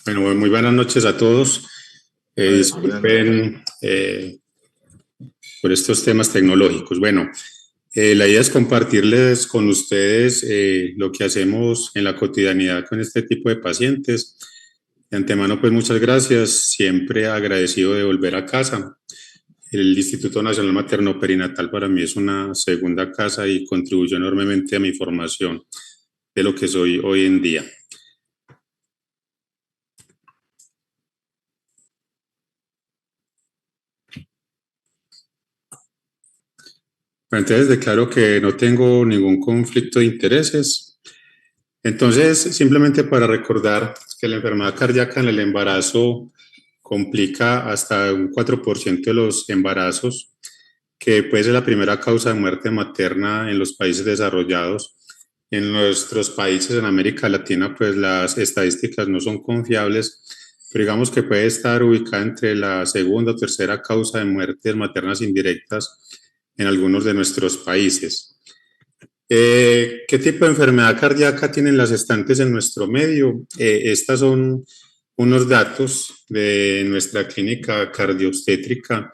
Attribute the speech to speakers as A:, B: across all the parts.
A: Bueno, muy buenas noches a todos. Disculpen por estos temas tecnológicos. Bueno, la idea es compartirles con ustedes lo que hacemos en la cotidianidad con este tipo de pacientes. De antemano, pues muchas gracias. Siempre agradecido de volver a casa. El Instituto Nacional Materno Perinatal para mí es una segunda casa y contribuyó enormemente a mi formación de lo que soy hoy en día. Entonces declaro que no tengo ningún conflicto de intereses. Entonces, simplemente para recordar que la enfermedad cardíaca en el embarazo complica hasta un 4% de los embarazos, que puede ser la primera causa de muerte materna en los países desarrollados. En nuestros países en América Latina, pues las estadísticas no son confiables, pero digamos que puede estar ubicada entre la segunda o tercera causa de muertes maternas indirectas en algunos de nuestros países. ¿Qué tipo de enfermedad cardíaca tienen las estantes en nuestro medio? Estas son unos datos de nuestra clínica cardioobstétrica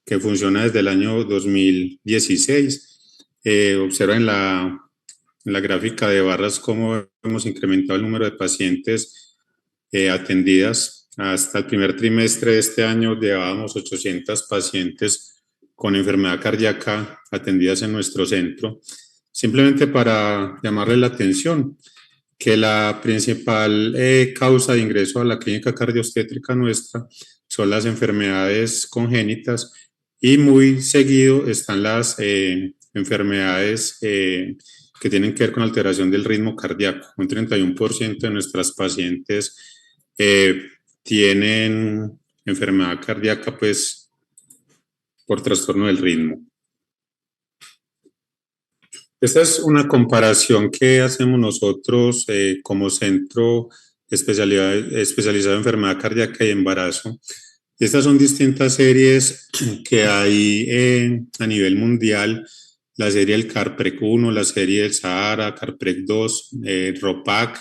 A: que funciona desde el año 2016. Observa en la gráfica de barras cómo hemos incrementado el número de pacientes atendidas. Hasta el primer trimestre de este año llevábamos 800 pacientes con enfermedad cardíaca atendidas en nuestro centro. Simplemente para llamarle la atención que la principal causa de ingreso a la clínica cardioobstétrica nuestra son las enfermedades congénitas y muy seguido están las enfermedades que tienen que ver con alteración del ritmo cardíaco. Un 31% de nuestras pacientes tienen enfermedad cardíaca pues por trastorno del ritmo. Esta es una comparación que hacemos nosotros como centro especializado en enfermedad cardíaca y embarazo. Estas son distintas series que hay a nivel mundial, la serie del CARPREC 1, la serie del Sahara, CARPREC 2, ROPAC,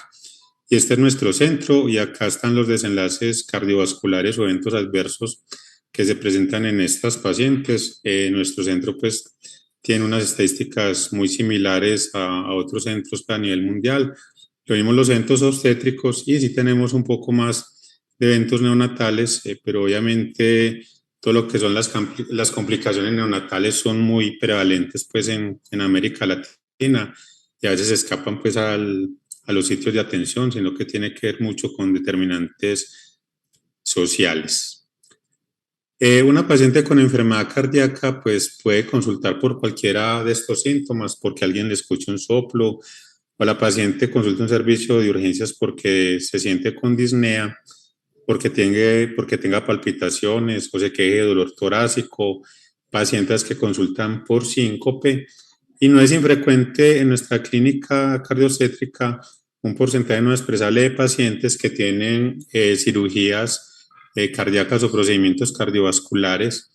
A: y este es nuestro centro y acá están los desenlaces cardiovasculares o eventos adversos que se presentan en estas pacientes. Nuestro centro pues tiene unas estadísticas muy similares a otros centros a nivel mundial. Lo mismo los eventos obstétricos y sí tenemos un poco más de eventos neonatales, pero obviamente todo lo que son las complicaciones neonatales son muy prevalentes pues en América Latina y a veces escapan pues a los sitios de atención, sino que tiene que ver mucho con determinantes sociales. Una paciente con enfermedad cardíaca pues puede consultar por cualquiera de estos síntomas, porque alguien le escucha un soplo, o la paciente consulta un servicio de urgencias porque se siente con disnea, porque tenga palpitaciones o se queje de dolor torácico, pacientes que consultan por síncope, y no es infrecuente en nuestra clínica cardiocéntrica un porcentaje no expresable de pacientes que tienen cirugías cardíacas o procedimientos cardiovasculares.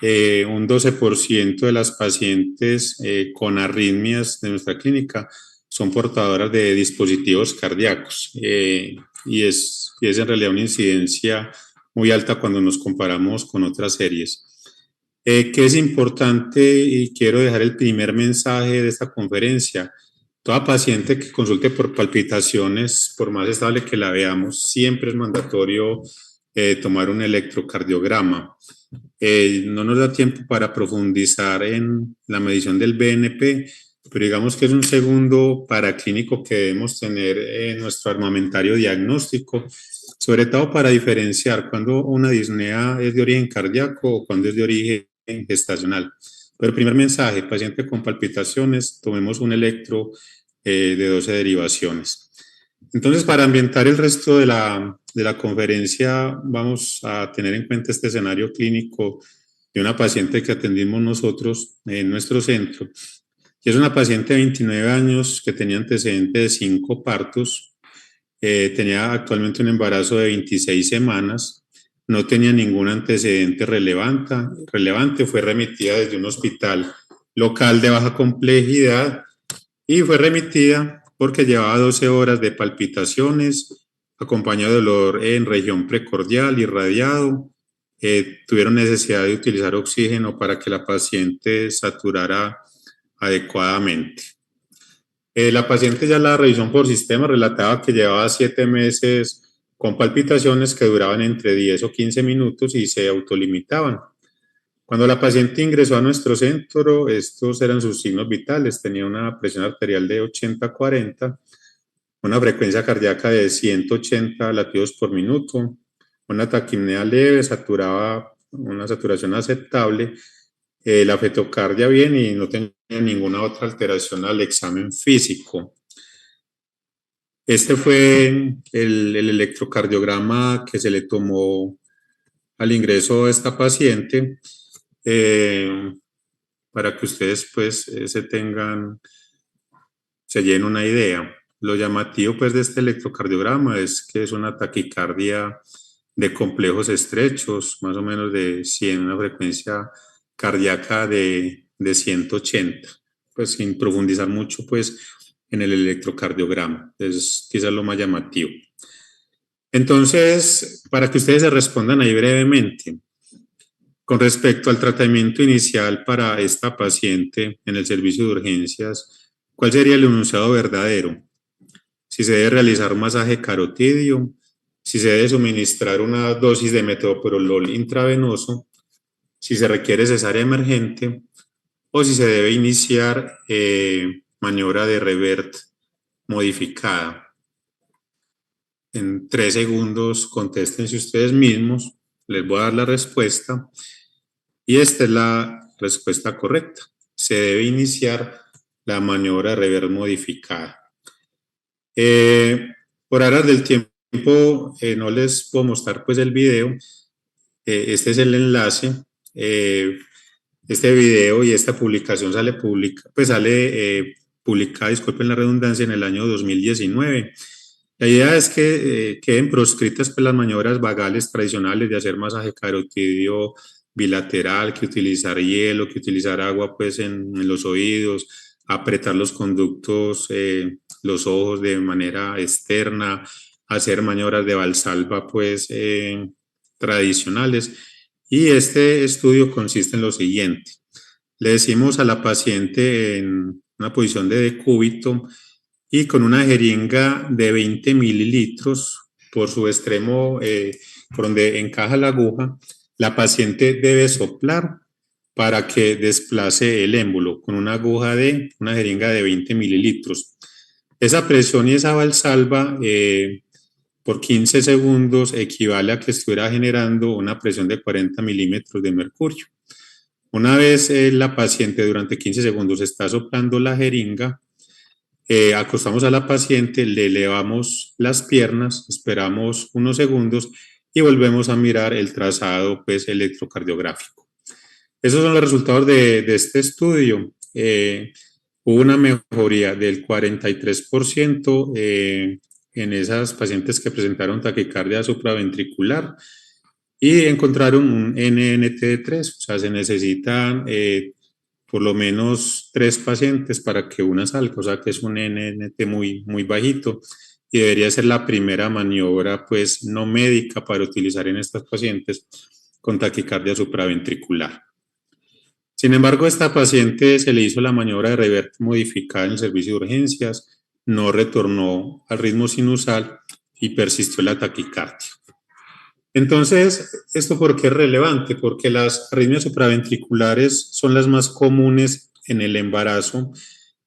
A: Un 12% de las pacientes con arritmias de nuestra clínica son portadoras de dispositivos cardíacos y es en realidad una incidencia muy alta cuando nos comparamos con otras series. ¿Qué es importante? Y quiero dejar el primer mensaje de esta conferencia. Toda paciente que consulte por palpitaciones, por más estable que la veamos, siempre es mandatorio tomar un electrocardiograma. No nos da tiempo para profundizar en la medición del BNP, pero digamos que es un segundo paraclínico que debemos tener en nuestro armamentario diagnóstico, sobre todo para diferenciar cuando una disnea es de origen cardíaco o cuando es de origen gestacional. Pero el primer mensaje, paciente con palpitaciones, tomemos un electro de 12 derivaciones. Entonces, para ambientar el resto de la conferencia, vamos a tener en cuenta este escenario clínico de una paciente que atendimos nosotros en nuestro centro. Y es una paciente de 29 años que tenía antecedentes de 5 partos, tenía actualmente un embarazo de 26 semanas, no tenía ningún antecedente relevante, fue remitida desde un hospital local de baja complejidad y fue remitida porque llevaba 12 horas de palpitaciones acompañado de dolor en región precordial, irradiado. Tuvieron necesidad de utilizar oxígeno para que la paciente saturara adecuadamente. La paciente ya la revisión por sistema relataba que llevaba 7 meses con palpitaciones que duraban entre 10 o 15 minutos y se autolimitaban. Cuando la paciente ingresó a nuestro centro, estos eran sus signos vitales. Tenía una presión arterial de 80/40, una frecuencia cardíaca de 180 latidos por minuto, una taquipnea leve, saturaba una saturación aceptable, la fetocardia bien y no tenía ninguna otra alteración al examen físico. Este fue el electrocardiograma que se le tomó al ingreso a esta paciente, para que ustedes pues se llenen una idea. Lo llamativo pues de este electrocardiograma es que es una taquicardia de complejos estrechos, más o menos de 100, una frecuencia cardíaca de 180, pues sin profundizar mucho pues en el electrocardiograma, es quizás lo más llamativo. Entonces, para que ustedes se respondan ahí brevemente, con respecto al tratamiento inicial para esta paciente en el servicio de urgencias, ¿cuál sería el enunciado verdadero? Si se debe realizar un masaje carotidio, si se debe suministrar una dosis de metoprolol intravenoso, si se requiere cesárea emergente o si se debe iniciar maniobra de Revert modificada. En 3 segundos contéstense ustedes mismos, les voy a dar la respuesta y esta es la respuesta correcta. Se debe iniciar la maniobra de Revert modificada. Por ahora del tiempo no les puedo mostrar pues el video. Este es el enlace. Este video y esta publicación sale publicada, disculpen la redundancia, en el año 2019. La idea es que queden proscritas pues, las maniobras vagales tradicionales de hacer masaje carotidio bilateral, que utilizar hielo, que utilizar agua pues en los oídos, apretar los conductos, los ojos de manera externa, hacer maniobras de Valsalva pues tradicionales. Y este estudio consiste en lo siguiente. Le decimos a la paciente en una posición de decúbito y con una jeringa de 20 mililitros por su extremo, por donde encaja la aguja, la paciente debe soplar para que desplace el émbolo con una jeringa de 20 mililitros. Esa presión y esa valsalva por 15 segundos equivale a que estuviera generando una presión de 40 milímetros de mercurio. Una vez la paciente durante 15 segundos está soplando la jeringa, acostamos a la paciente, le elevamos las piernas, esperamos unos segundos y volvemos a mirar el trazado pues, electrocardiográfico. Esos son los resultados de este estudio. Hubo una mejoría del 43% en esas pacientes que presentaron taquicardia supraventricular y encontraron un NNT de 3, o sea, se necesitan por lo menos 3 pacientes para que una salga, o sea, que es un NNT muy, muy bajito y debería ser la primera maniobra, pues, no médica para utilizar en estas pacientes con taquicardia supraventricular. Sin embargo, a esta paciente se le hizo la maniobra de Revert modificada en el servicio de urgencias, no retornó al ritmo sinusal y persistió la taquicardia. Entonces, ¿esto por qué es relevante? Porque las arritmias supraventriculares son las más comunes en el embarazo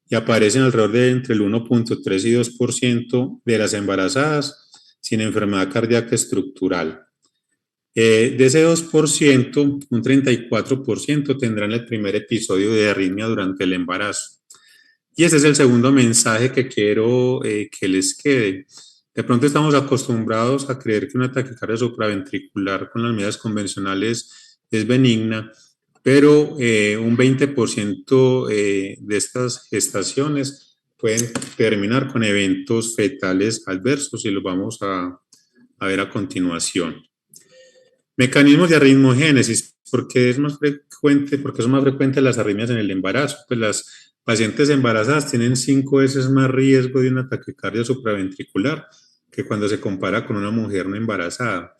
A: y aparecen alrededor de entre el 1.3 y 2% de las embarazadas sin enfermedad cardíaca estructural. De ese 2%, un 34% tendrán el primer episodio de arritmia durante el embarazo. Y ese es el segundo mensaje que quiero que les quede. De pronto estamos acostumbrados a creer que una taquicardia supraventricular con las medidas convencionales es benigna, pero un 20% de estas gestaciones pueden terminar con eventos fetales adversos y los vamos a ver a continuación. Mecanismos de arritmogénesis, porque son más frecuentes las arritmias en el embarazo. Pues las pacientes embarazadas tienen 5 veces más riesgo de una taquicardia supraventricular que cuando se compara con una mujer no embarazada.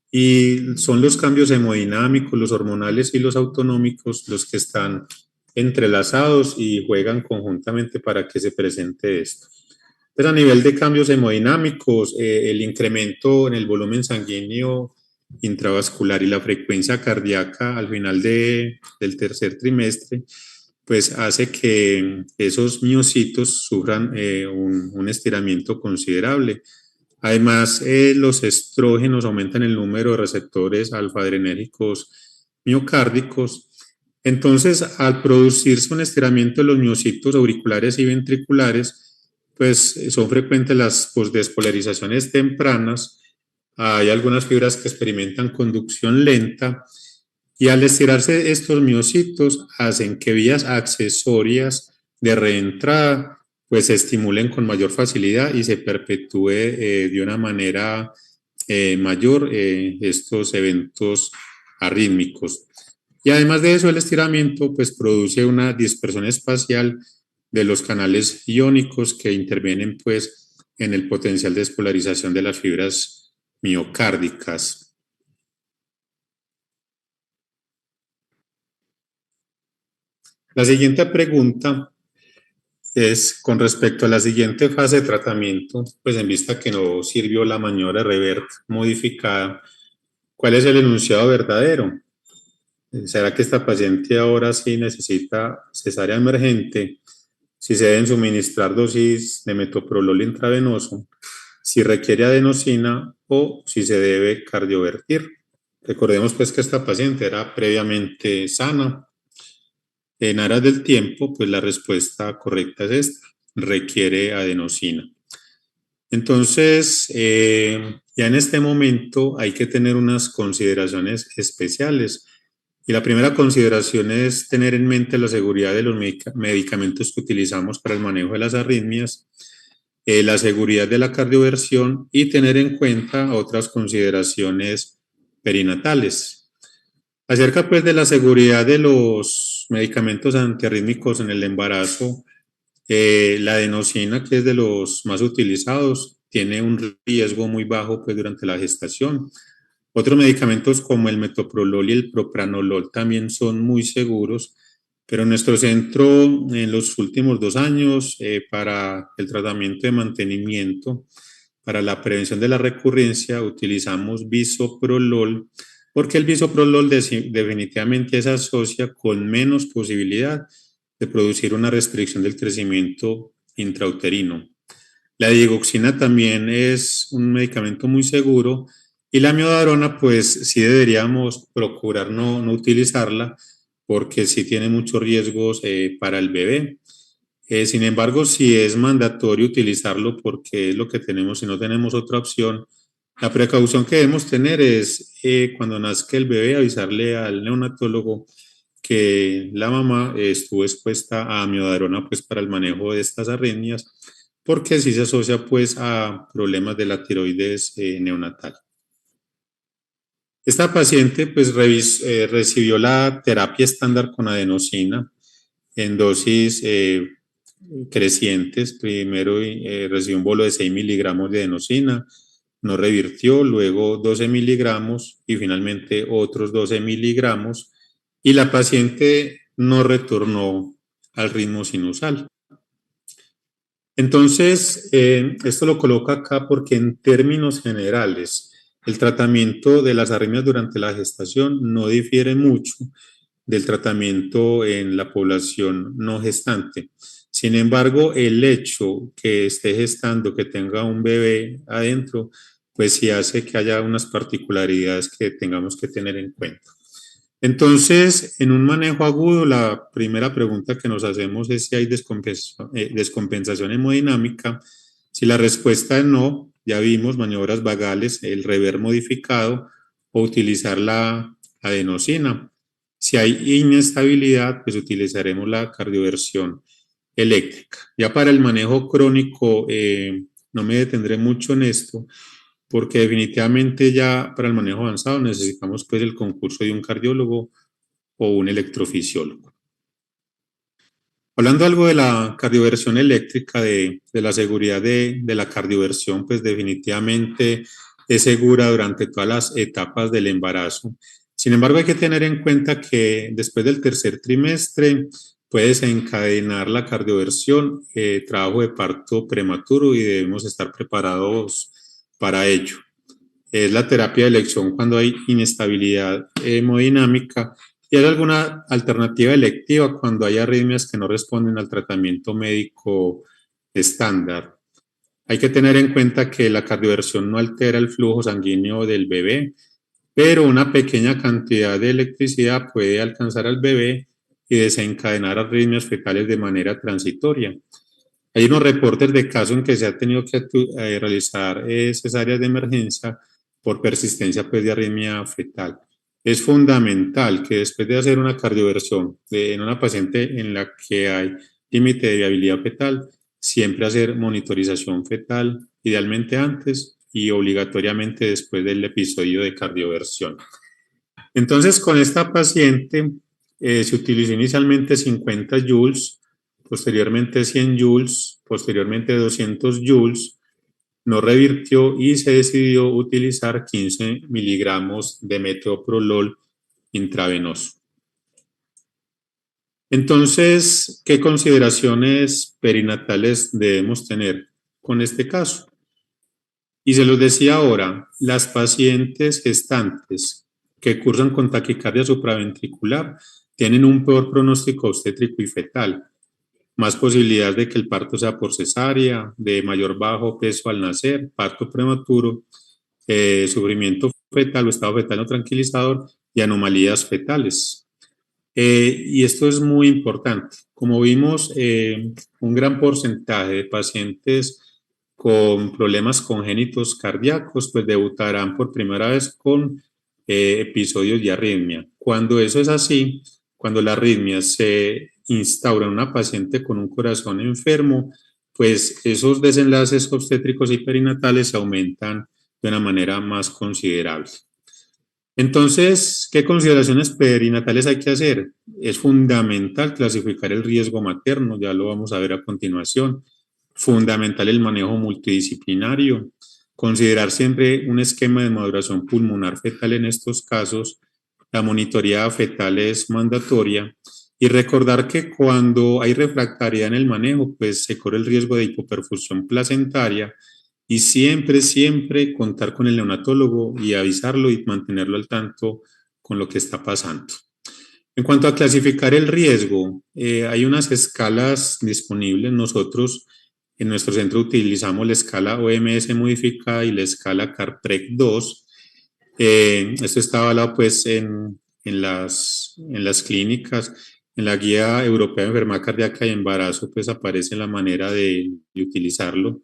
A: Y son los cambios hemodinámicos, los hormonales y los autonómicos los que están entrelazados y juegan conjuntamente para que se presente esto. Pero a nivel de cambios hemodinámicos, el incremento en el volumen sanguíneo intravascular y la frecuencia cardíaca al final del tercer trimestre, pues hace que esos miocitos sufran un estiramiento considerable. Además, los estrógenos aumentan el número de receptores alfa-adrenérgicos miocárdicos. Entonces, al producirse un estiramiento de los miocitos auriculares y ventriculares, pues son frecuentes las despolarizaciones tempranas. Hay algunas fibras que experimentan conducción lenta y al estirarse estos miocitos hacen que vías accesorias de reentrada pues se estimulen con mayor facilidad y se perpetúe de una manera mayor estos eventos arrítmicos. Y además de eso, el estiramiento pues produce una dispersión espacial de los canales iónicos que intervienen pues en el potencial de despolarización de las fibras miocárdicas. La siguiente pregunta es con respecto a la siguiente fase de tratamiento, pues en vista que no sirvió la maniobra REVERT modificada, ¿cuál es el enunciado verdadero? ¿Será que esta paciente ahora sí necesita cesárea emergente? Si se deben suministrar dosis de metoprolol intravenoso, si requiere adenosina o si se debe cardiovertir. Recordemos pues que esta paciente era previamente sana. En aras del tiempo, pues la respuesta correcta es esta, requiere adenosina. Entonces, ya en este momento hay que tener unas consideraciones especiales. Y la primera consideración es tener en mente la seguridad de los medicamentos que utilizamos para el manejo de las arritmias, la seguridad de la cardioversión y tener en cuenta otras consideraciones perinatales. Acerca pues de la seguridad de los medicamentos antiarrítmicos en el embarazo, la adenosina, que es de los más utilizados, tiene un riesgo muy bajo pues, durante la gestación. Otros medicamentos como el metoprolol y el propranolol también son muy seguros, pero en nuestro centro en los últimos 2 años para el tratamiento de mantenimiento, para la prevención de la recurrencia, utilizamos bisoprolol, porque el bisoprolol definitivamente se asocia con menos posibilidad de producir una restricción del crecimiento intrauterino. La digoxina también es un medicamento muy seguro y la miodarona, pues sí deberíamos procurar no utilizarla porque sí tiene muchos riesgos para el bebé. Sin embargo, si es mandatorio utilizarlo porque es lo que tenemos y no tenemos otra opción, la precaución que debemos tener es cuando nazca el bebé avisarle al neonatólogo que la mamá estuvo expuesta a amiodarona pues para el manejo de estas arritmias porque sí se asocia pues a problemas de la tiroides neonatal. Esta paciente pues recibió la terapia estándar con adenosina en dosis crecientes. Primero recibió un bolo de 6 miligramos de adenosina, no revirtió, luego 12 miligramos y finalmente otros 12 miligramos y la paciente no retornó al ritmo sinusal. Entonces, esto lo coloca acá porque en términos generales, el tratamiento de las arritmias durante la gestación no difiere mucho del tratamiento en la población no gestante. Sin embargo, el hecho que esté gestando, que tenga un bebé adentro, pues sí hace que haya unas particularidades que tengamos que tener en cuenta. Entonces, en un manejo agudo, la primera pregunta que nos hacemos es si hay descompensación hemodinámica. Si la respuesta es no, ya vimos maniobras vagales, el rever modificado o utilizar la adenosina. Si hay inestabilidad, pues utilizaremos la cardioversión eléctrica. Ya para el manejo crónico, no me detendré mucho en esto, porque definitivamente ya para el manejo avanzado necesitamos pues el concurso de un cardiólogo o un electrofisiólogo. Hablando algo de la cardioversión eléctrica, de la seguridad de la cardioversión, pues definitivamente es segura durante todas las etapas del embarazo. Sin embargo, hay que tener en cuenta que después del tercer trimestre puede desencadenar la cardioversión, trabajo de parto prematuro y debemos estar preparados para ello. Es la terapia de elección cuando hay inestabilidad hemodinámica y hay alguna alternativa electiva cuando hay arritmias que no responden al tratamiento médico estándar. Hay que tener en cuenta que la cardioversión no altera el flujo sanguíneo del bebé, pero una pequeña cantidad de electricidad puede alcanzar al bebé y desencadenar arritmias fetales de manera transitoria. Hay unos reportes de casos en que se ha tenido que realizar cesáreas de emergencia por persistencia pues, de arritmia fetal. Es fundamental que después de hacer una cardioversión en una paciente en la que hay límite de viabilidad fetal, siempre hacer monitorización fetal, idealmente antes y obligatoriamente después del episodio de cardioversión. Entonces, con esta paciente se utilizó inicialmente 50 joules, posteriormente 100 joules, posteriormente 200 joules, no revirtió y se decidió utilizar 15 miligramos de metoprolol intravenoso. Entonces, ¿qué consideraciones perinatales debemos tener con este caso? Y se los decía ahora, las pacientes gestantes que cursan con taquicardia supraventricular tienen un peor pronóstico obstétrico y fetal, más posibilidad de que el parto sea por cesárea, de mayor bajo peso al nacer, parto prematuro, sufrimiento fetal o estado fetal no tranquilizador y anomalías fetales. Y esto es muy importante. Como vimos, un gran porcentaje de pacientes con problemas congénitos cardíacos, pues debutarán por primera vez con episodios de arritmia. Cuando eso es así, cuando la arritmia se instaura en una paciente con un corazón enfermo, pues esos desenlaces obstétricos y perinatales aumentan de una manera más considerable. Entonces, ¿qué consideraciones perinatales hay que hacer? Es fundamental clasificar el riesgo materno, ya lo vamos a ver a continuación. Fundamental el manejo multidisciplinario. Considerar siempre un esquema de maduración pulmonar fetal en estos casos. La monitoría fetal es mandatoria. Y recordar que cuando hay refractariedad en el manejo, pues se corre el riesgo de hipoperfusión placentaria y siempre, siempre contar con el neonatólogo y avisarlo y mantenerlo al tanto con lo que está pasando. En cuanto a clasificar el riesgo, hay unas escalas disponibles. Nosotros en nuestro centro utilizamos la escala OMS modificada y la escala CARPREC 2. Esto está avalado pues en las clínicas. En la guía europea de enfermedad cardíaca y embarazo pues aparece la manera de utilizarlo.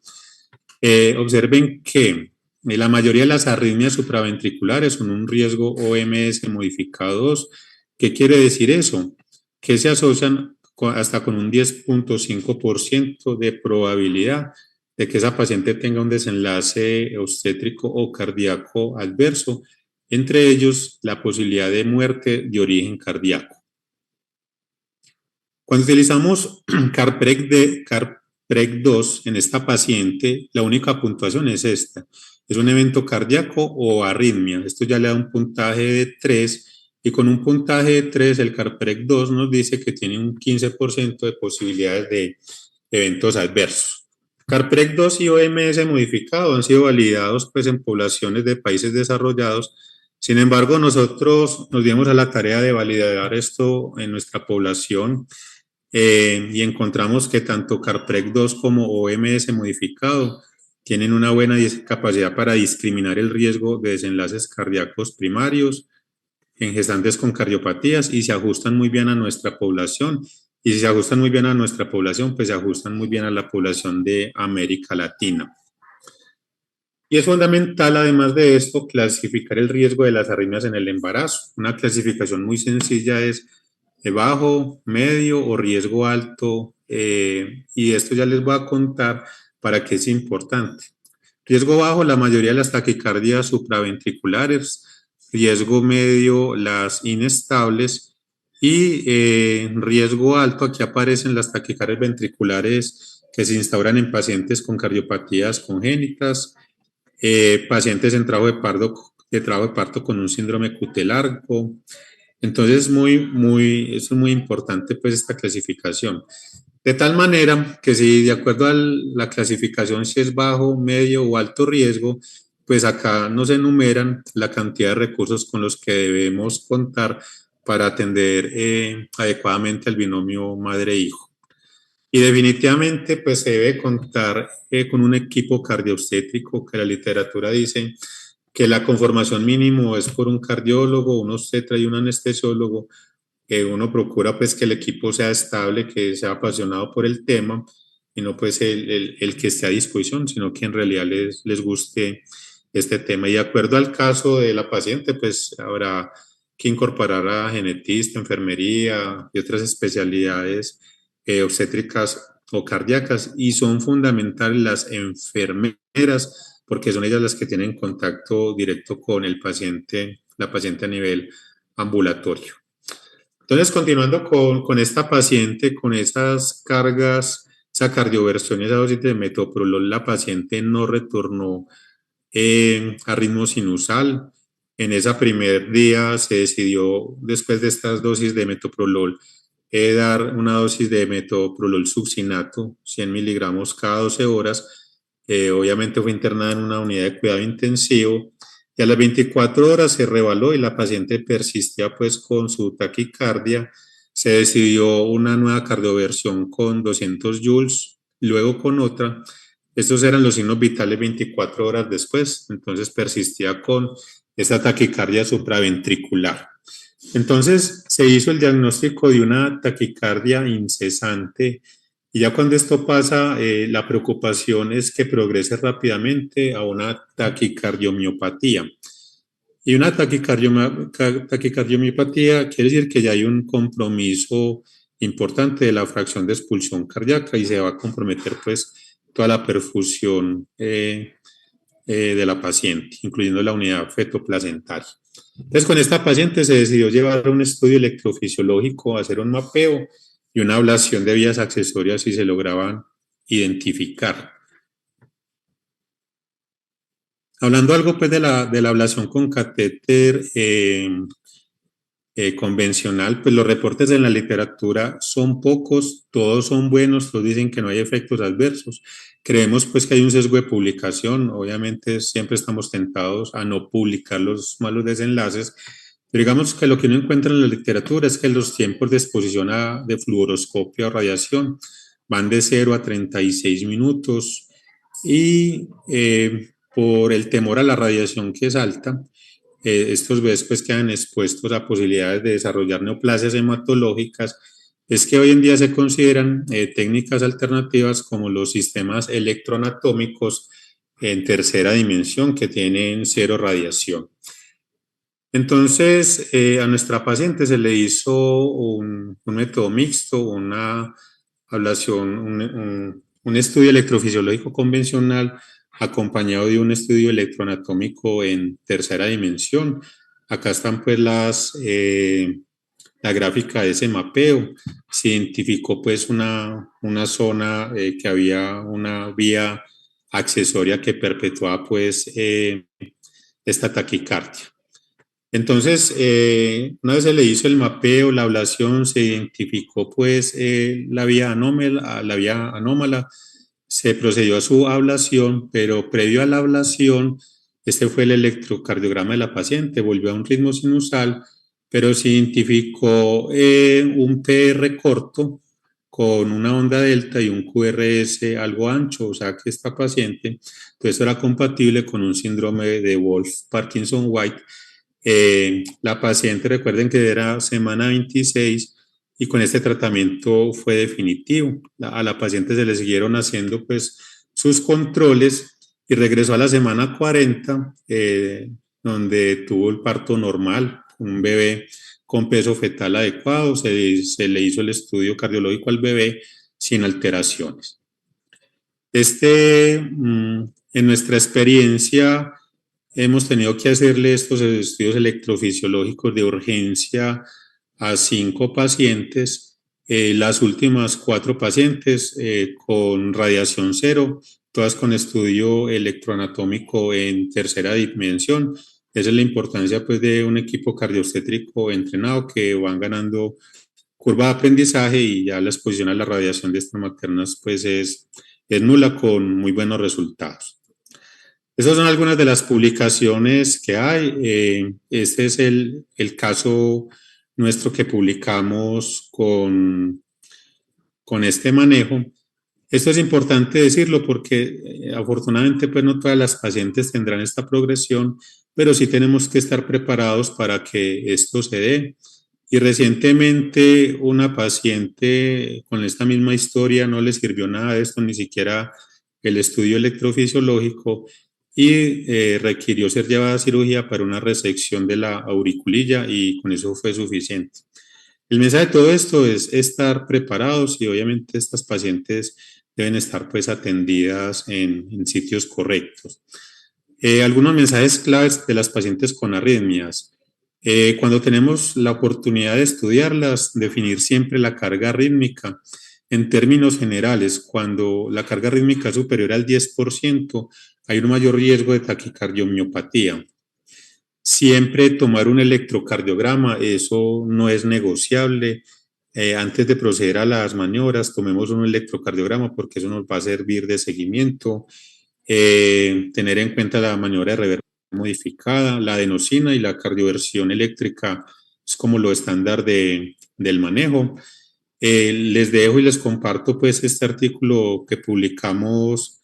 A: Observen que la mayoría de las arritmias supraventriculares son un riesgo OMS modificado 2. ¿Qué quiere decir eso? Que se asocian hasta con un 10.5% de probabilidad de que esa paciente tenga un desenlace obstétrico o cardíaco adverso, entre ellos la posibilidad de muerte de origen cardíaco. Cuando utilizamos CARPREC 2 en esta paciente, la única puntuación es esta. Es un evento cardíaco o arritmia. Esto ya le da un puntaje de 3 y con un puntaje de 3 el CARPREC 2 nos dice que tiene un 15% de posibilidades de eventos adversos. CARPREC 2 y OMS modificado han sido validados pues, en poblaciones de países desarrollados. Sin embargo, nosotros nos dimos a la tarea de validar esto en nuestra población y encontramos que tanto CARPREC 2 como OMS modificado tienen una buena capacidad para discriminar el riesgo de desenlaces cardíacos primarios en gestantes con cardiopatías y se ajustan muy bien a nuestra población. Y si se ajustan muy bien a nuestra población, pues se ajustan muy bien a la población de América Latina. Y es fundamental, además de esto, clasificar el riesgo de las arritmias en el embarazo. Una clasificación muy sencilla es de bajo, medio o riesgo alto. Y esto ya les voy a contar para qué es importante. Riesgo bajo, la mayoría de las taquicardias supraventriculares. Riesgo medio, las inestables. Y riesgo alto, aquí aparecen las taquicardias ventriculares que se instauran en pacientes con cardiopatías congénitas, pacientes en trabajo de parto con un síndrome cutelargo. Entonces, es muy importante pues esta clasificación. De tal manera que si de acuerdo a la clasificación, si es bajo, medio o alto riesgo, pues acá nos enumeran la cantidad de recursos con los que debemos contar para atender adecuadamente al binomio madre-hijo. Y definitivamente, pues se debe contar con un equipo cardioobstétrico que la literatura dice que la conformación mínimo es por un cardiólogo, un obstetra y un anestesiólogo. Uno procura pues que el equipo sea estable, que sea apasionado por el tema y no pues el que esté a disposición, sino que en realidad les guste este tema. Y de acuerdo al caso de la paciente, pues habrá que incorporar a genetista, enfermería y otras especialidades obstétricas o cardíacas, y son fundamentales las enfermeras porque son ellas las que tienen contacto directo con el paciente, la paciente a nivel ambulatorio. Entonces, continuando con esta paciente, con esas cargas, esa cardioversión y esa dosis de metoprolol, la paciente no retornó a ritmo sinusal. En ese primer día se decidió, después de estas dosis de metoprolol, dar una dosis de metoprolol succinato, 100 miligramos cada 12 horas. Obviamente fue internada en una unidad de cuidado intensivo y a las 24 horas se revaló y la paciente persistía pues con su taquicardia. Se decidió una nueva cardioversión con 200 joules, luego con otra. Estos eran los signos vitales 24 horas después, entonces persistía con esta taquicardia supraventricular. Entonces se hizo el diagnóstico de una taquicardia incesante y ya cuando esto pasa, la preocupación es que progrese rápidamente a una taquicardiomiopatía. Y una taquicardiomiopatía quiere decir que ya hay un compromiso importante de la fracción de expulsión cardíaca y se va a comprometer pues toda la perfusión de la paciente, incluyendo la unidad fetoplacentaria. Entonces, con esta paciente se decidió llevar un estudio electrofisiológico, hacer un mapeo y una ablación de vías accesorias si se lograban identificar. Hablando algo pues de la ablación con catéter convencional, pues los reportes en la literatura son pocos, todos son buenos, todos dicen que no hay efectos adversos. Creemos pues que hay un sesgo de publicación, obviamente siempre estamos tentados a no publicar los malos desenlaces, pero digamos que lo que uno encuentra en la literatura es que los tiempos de exposición de fluoroscopio o radiación van de 0 a 36 minutos y por el temor a la radiación que es alta, estos bebés pues quedan expuestos a posibilidades de desarrollar neoplasias hematológicas. Es que hoy en día se consideran técnicas alternativas como los sistemas electroanatómicos en tercera dimensión que tienen cero radiación. Entonces, a nuestra paciente se le hizo un método mixto, una ablación, un estudio electrofisiológico convencional acompañado de un estudio electroanatómico en tercera dimensión. Acá están pues la gráfica de ese mapeo. Se identificó pues una zona que había una vía accesoria que perpetuaba pues esta taquicardia. Entonces, una vez se le hizo el mapeo, la ablación, se identificó pues la vía anómala, se procedió a su ablación, pero previo a la ablación, este fue el electrocardiograma de la paciente, volvió a un ritmo sinusal, pero se identificó un PR corto con una onda delta y un QRS algo ancho, o sea que esta paciente, entonces era compatible con un síndrome de Wolff-Parkinson-White. La paciente, recuerden que era semana 26 y con este tratamiento fue definitivo. A la paciente se le siguieron haciendo pues sus controles y regresó a la semana 40, donde tuvo el parto normal, un bebé con peso fetal adecuado, se le hizo el estudio cardiológico al bebé sin alteraciones. En nuestra experiencia, hemos tenido que hacerle estos estudios electrofisiológicos de urgencia a 5 pacientes, las últimas 4 pacientes con radiación cero, todas con estudio electroanatómico en tercera dimensión. Esa es la importancia pues, de un equipo cardioobstétrico entrenado que van ganando curva de aprendizaje y ya la exposición a la radiación de estas maternas pues es nula con muy buenos resultados. Esas son algunas de las publicaciones que hay. Este es el caso nuestro que publicamos con este manejo. Esto es importante decirlo porque afortunadamente pues no todas las pacientes tendrán esta progresión, pero sí tenemos que estar preparados para que esto se dé. Y recientemente una paciente con esta misma historia no le sirvió nada de esto, ni siquiera el estudio electrofisiológico, y requirió ser llevada a cirugía para una resección de la auriculilla y con eso fue suficiente. El mensaje de todo esto es estar preparados y obviamente estas pacientes deben estar pues atendidas en sitios correctos. Algunos mensajes claves de las pacientes con arritmias. Cuando tenemos la oportunidad de estudiarlas, definir siempre la carga rítmica. En términos generales, cuando la carga rítmica es superior al 10%, hay un mayor riesgo de taquicardiomiopatía. Siempre tomar un electrocardiograma, eso no es negociable. Antes de proceder a las maniobras, tomemos un electrocardiograma porque eso nos va a servir de seguimiento. Tener en cuenta la maniobra de reversión modificada, la adenosina y la cardioversión eléctrica es como lo estándar del manejo. Les dejo y les comparto pues este artículo que publicamos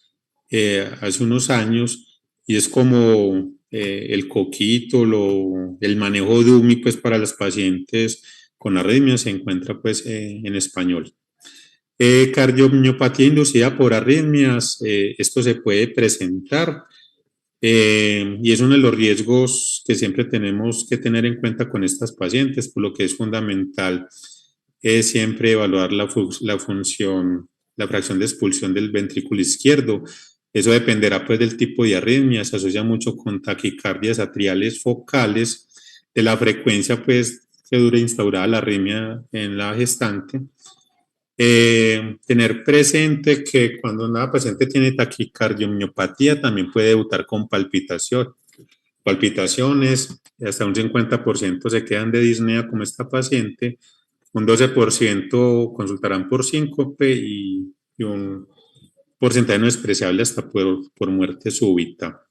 A: hace unos años y es como el coquito, el manejo DUMI pues para los pacientes con arritmias se encuentra pues en español. Cardiomiopatía inducida por arritmias, esto se puede presentar y es uno de los riesgos que siempre tenemos que tener en cuenta con estas pacientes, por lo que es fundamental siempre evaluar la función, la fracción de expulsión del ventrículo izquierdo. Eso dependerá pues del tipo de arritmia, se asocia mucho con taquicardias atriales focales, de la frecuencia pues que dure instaurada la arritmia en la gestante. Tener presente que cuando una paciente tiene taquicardiomiopatía también puede debutar con palpitaciones, hasta un 50% se quedan de disnea como esta paciente, un 12% consultarán por síncope y un porcentaje no despreciable hasta por muerte súbita.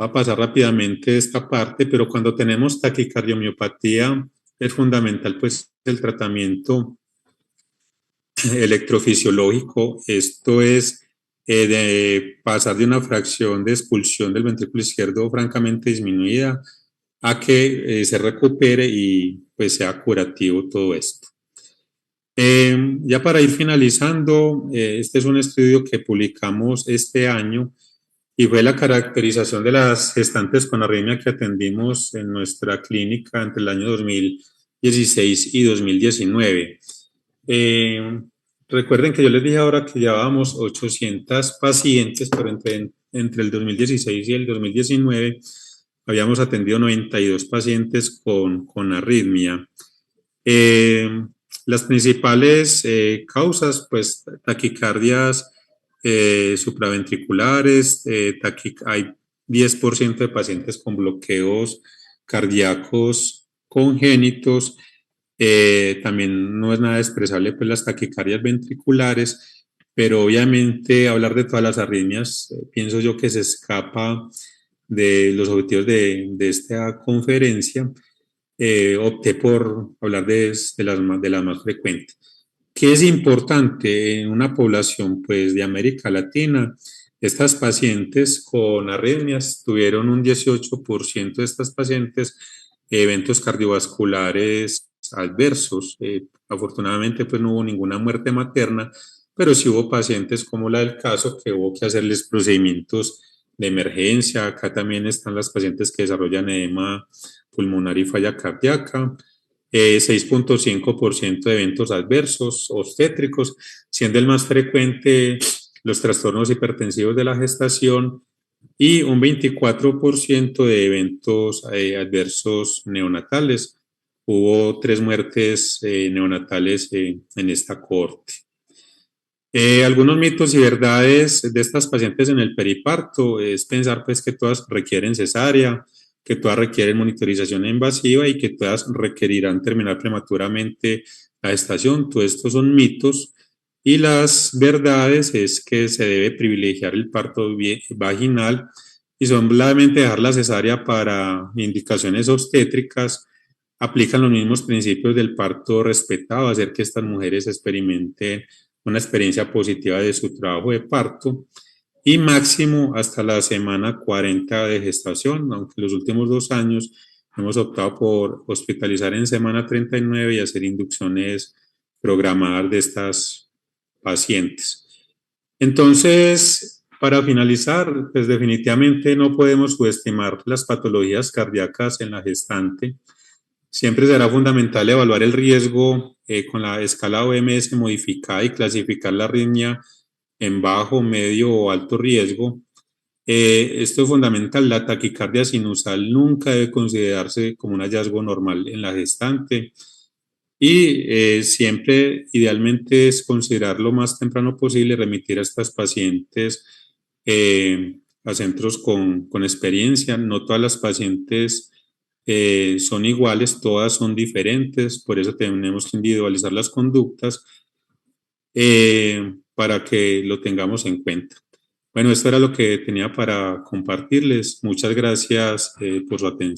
A: Va a pasar rápidamente esta parte, pero cuando tenemos taquicardiomiopatía es fundamental pues el tratamiento electrofisiológico. Esto es de pasar de una fracción de expulsión del ventrículo izquierdo francamente disminuida a que se recupere y pues sea curativo todo esto. Ya para ir finalizando, este es un estudio que publicamos este año y fue la caracterización de las gestantes con arritmia que atendimos en nuestra clínica entre el año 2016 y 2019. Recuerden que yo les dije ahora que llevábamos 800 pacientes, pero entre el 2016 y el 2019 habíamos atendido 92 pacientes con arritmia. Las principales causas, pues taquicardias supraventriculares, hay 10% de pacientes con bloqueos cardíacos congénitos. También no es nada expresable pues las taquicardias ventriculares, pero obviamente hablar de todas las arritmias, pienso yo que se escapa de los objetivos de esta conferencia. Opté por hablar de las más frecuentes. ¿Qué es importante en una población pues, de América Latina? Estas pacientes con arritmias tuvieron un 18% de estas pacientes eventos cardiovasculares adversos. Afortunadamente pues no hubo ninguna muerte materna, pero sí hubo pacientes como la del caso que hubo que hacerles procedimientos de emergencia. Acá también están las pacientes que desarrollan edema pulmonar y falla cardíaca. 6.5% de eventos adversos obstétricos, siendo el más frecuente los trastornos hipertensivos de la gestación y un 24% de eventos adversos neonatales. hubo 3 muertes neonatales en esta cohorte. Algunos mitos y verdades de estas pacientes en el periparto es pensar pues que todas requieren cesárea, que todas requieren monitorización invasiva y que todas requerirán terminar prematuramente la gestación. Todo esto son mitos y las verdades es que se debe privilegiar el parto vaginal y solamente dejar la cesárea para indicaciones obstétricas. Aplican los mismos principios del parto respetado, hacer que estas mujeres experimenten una experiencia positiva de su trabajo de parto y máximo hasta la semana 40 de gestación, aunque los últimos 2 años hemos optado por hospitalizar en semana 39 y hacer inducciones programadas de estas pacientes. Entonces, para finalizar, pues definitivamente no podemos subestimar las patologías cardíacas en la gestante. Siempre será fundamental evaluar el riesgo con la escala OMS modificada y clasificar la arritmia en bajo, medio o alto riesgo. Esto es fundamental. La taquicardia sinusal nunca debe considerarse como un hallazgo normal en la gestante y siempre idealmente es considerar lo más temprano posible remitir a estas pacientes a centros con experiencia. No todas las pacientes son iguales, todas son diferentes, por eso tenemos que individualizar las conductas para que lo tengamos en cuenta. Bueno, esto era lo que tenía para compartirles. Muchas gracias por su atención.